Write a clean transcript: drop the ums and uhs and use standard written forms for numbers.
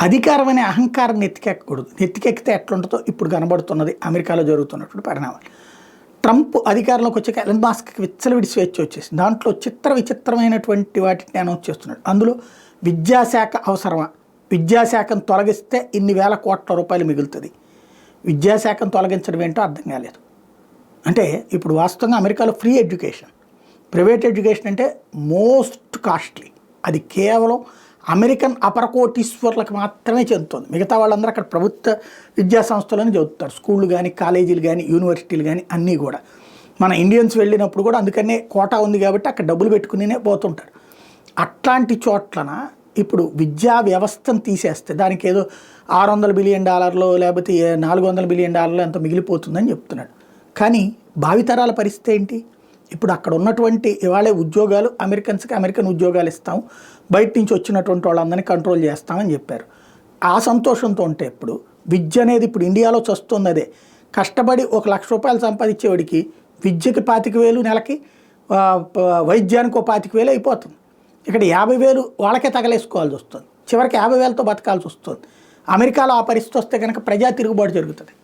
అధికారం అనే అహంకారం నెత్తికెక్కకూడదు. నెత్తికెక్కితే ఎట్లుంటుందో ఇప్పుడు కనబడుతున్నది అమెరికాలో జరుగుతున్నటువంటి పరిణామాలు. ట్రంప్ అధికారంలోకి వచ్చాక ఎలన్ మస్క్కి విచ్చలవిడి స్వేచ్ఛ వచ్చేసింది. దాంట్లో విచిత్రమైనటువంటి వాటిని అనౌన్స్ చేస్తున్నాడు. అందులో విద్యాశాఖ అవసరమా, విద్యాశాఖను తొలగిస్తే ఇన్ని వేల కోట్ల రూపాయలు మిగులుతుంది. విద్యాశాఖను తొలగించడం ఏంటో అర్థం కాలేదు. అంటే ఇప్పుడు వాస్తవంగా అమెరికాలో ఫ్రీ ఎడ్యుకేషన్, ప్రైవేట్ ఎడ్యుకేషన్ అంటే మోస్ట్ కాస్ట్లీ. అది కేవలం అమెరికన్ అపర కోటీశ్వర్లకు మాత్రమే చెందుతుంది. మిగతా వాళ్ళందరూ అక్కడ ప్రభుత్వ విద్యా సంస్థలను చదువుతారు. స్కూళ్ళు కానీ, కాలేజీలు కానీ, యూనివర్సిటీలు కానీ అన్నీ కూడా. మన ఇండియన్స్ వెళ్ళినప్పుడు కూడా అందుకనే కోటా ఉంది కాబట్టి అక్కడ డబ్బులు పెట్టుకునే పోతుంటారు. అట్లాంటి చోట్లన ఇప్పుడు విద్యా వ్యవస్థను తీసేస్తే దానికి ఏదో $600 బిలియన్ లేకపోతే $400 బిలియన్ ఎంతో మిగిలిపోతుందని చెప్తున్నాడు. కానీ భావితరాల పరిస్థితి ఏంటి? ఇప్పుడు అక్కడ ఉన్నటువంటి ఇవాళే ఉద్యోగాలు అమెరికన్స్కి అమెరికన్ ఉద్యోగాలు ఇస్తాం, బయట నుంచి వచ్చినటువంటి వాళ్ళందరినీ కంట్రోల్ చేస్తామని చెప్పారు. ఆ సంతోషంతో ఉంటే ఇప్పుడు విద్య అనేది ఇప్పుడు ఇండియాలో చస్తుంది. అదే కష్టపడి ₹1,00,000 సంపాదించేవాడికి విద్యకి 25,000 నెలకి, వైద్యానికి 25,000 అయిపోతుంది. ఇక్కడ 50,000 వాళ్ళకే తగలేసుకోవాల్సి వస్తుంది. చివరికి 50,000తో బతకాల్సి వస్తుంది. అమెరికాలో ఆ పరిస్థితి వస్తే కనుక ప్రజా తిరుగుబాటు జరుగుతుంది.